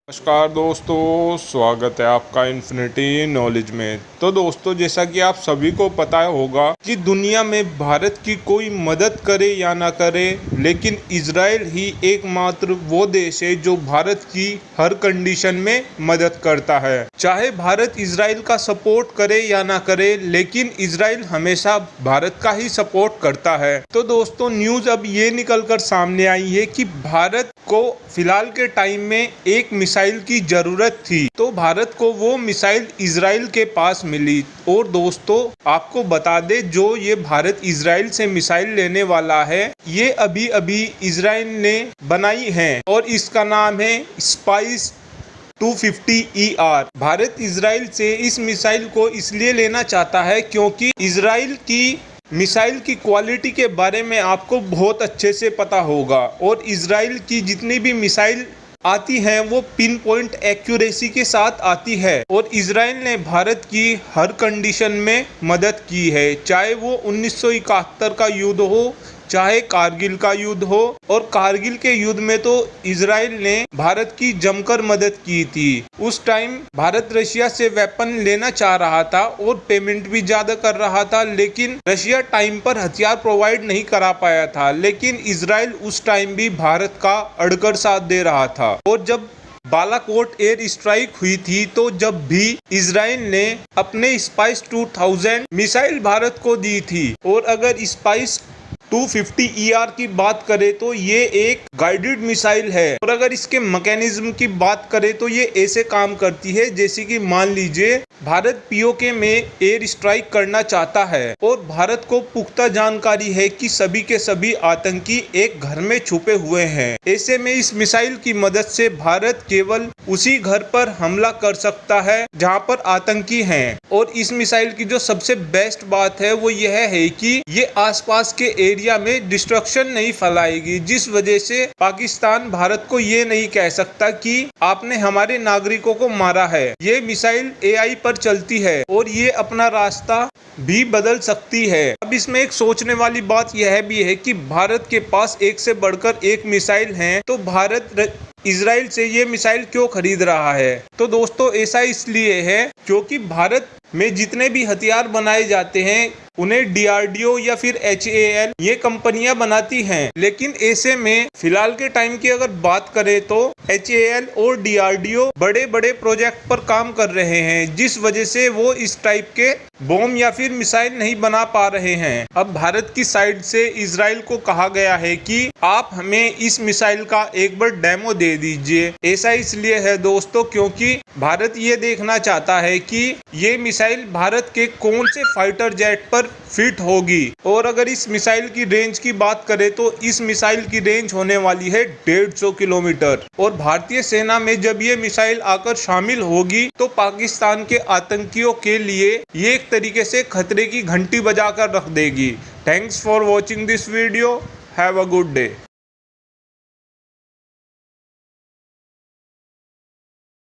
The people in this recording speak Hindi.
नमस्कार दोस्तों, स्वागत है आपका इन्फिनिटी नॉलेज में। तो दोस्तों, जैसा कि आप सभी को पता होगा कि दुनिया में भारत की कोई मदद करे या ना करे, लेकिन इजराइल ही एकमात्र वो देश है जो भारत की हर कंडीशन में मदद करता है। चाहे भारत इजराइल का सपोर्ट करे या ना करे, लेकिन इजराइल हमेशा भारत का ही सपोर्ट करता है। तो दोस्तों, न्यूज़ अब ये निकल कर सामने आई है कि भारत को फिलहाल के टाइम में एक मिसाइल की जरूरत थी, तो भारत को वो मिसाइल इजराइल के पास मिली। और दोस्तों, आपको बता दे, जो ये भारत इजराइल से मिसाइल लेने वाला है, ये अभी अभी इजराइल ने बनाई है और इसका नाम है स्पाइस 250ER। भारत इजराइल से इस मिसाइल को इसलिए लेना चाहता है क्योंकि इजराइल की मिसाइल की क्वालिटी के बारे में आपको बहुत अच्छे से पता होगा, और इजराइल की जितनी भी मिसाइल आती हैं वो पिन पॉइंट एक्यूरेसी के साथ आती है। और इजराइल ने भारत की हर कंडीशन में मदद की है, चाहे वो 1971 का युद्ध हो, चाहे कारगिल का युद्ध हो। और कारगिल के युद्ध में तो इजराइल ने भारत की जमकर मदद की थी। उस टाइम भारत रशिया से वेपन लेना चाह रहा था और पेमेंट भी ज्यादा कर रहा था, लेकिन रशिया टाइम पर हथियार प्रोवाइड नहीं करा पाया था। लेकिन इजराइल उस टाइम भी भारत का अड़कर साथ दे रहा था। और जब बालाकोट एयर स्ट्राइक हुई थी, तो जब भी इजराइल ने अपने स्पाइस 2000 मिसाइल भारत को दी थी। और अगर स्पाइस 250ER की बात करें तो ये एक गाइडेड मिसाइल है, और अगर इसके मैकेनिज्म की बात करें तो ये ऐसे काम करती है जैसे कि मान लीजिए भारत पीओके में एयर स्ट्राइक करना चाहता है और भारत को पुख्ता जानकारी है कि सभी के सभी आतंकी एक घर में छुपे हुए हैं। ऐसे में इस मिसाइल की मदद से भारत केवल उसी घर पर हमला कर सकता है जहां पर आतंकी हैं। और इस मिसाइल की जो सबसे बेस्ट बात है वो यह है कि ये आसपास के एरिया में डिस्ट्रक्शन नहीं फैलाएगी, जिस वजह से पाकिस्तान भारत को ये नहीं कह सकता कि आपने हमारे नागरिकों को मारा है। ये मिसाइल AI पर चलती है और ये अपना रास्ता भी बदल सकती है। अब इसमें एक सोचने वाली बात यह भी है कि भारत के पास एक से बढ़कर एक मिसाइल है, तो भारत इजराइल से ये मिसाइल क्यों खरीद रहा है? तो दोस्तों, ऐसा इसलिए है क्योंकि भारत में जितने भी हथियार बनाए जाते हैं उन्हें DRDO या फिर HAL ये कंपनियां बनाती हैं। लेकिन ऐसे में फिलहाल के टाइम की अगर बात करें तो HAL और DRDO बड़े बड़े प्रोजेक्ट पर काम कर रहे हैं, जिस वजह से वो इस टाइप के बॉम्ब या फिर मिसाइल नहीं बना पा रहे हैं। अब भारत की साइड से इजराइल को कहा गया है कि आप हमें इस मिसाइल का एक बार डेमो दे दीजिए। ऐसा इसलिए है दोस्तों क्योंकि भारत ये देखना चाहता है कि ये मिसाइल भारत के कौन से फाइटर जेट पर फिट होगी। और अगर इस मिसाइल की रेंज की बात करें तो इस मिसाइल की रेंज होने वाली है 150 किलोमीटर। और भारतीय सेना में जब ये मिसाइल आकर शामिल होगी तो पाकिस्तान के आतंकियों के लिए ये एक तरीके से खतरे की घंटी बजाकर रख देगी। Thanks for watching this video. Have a good day.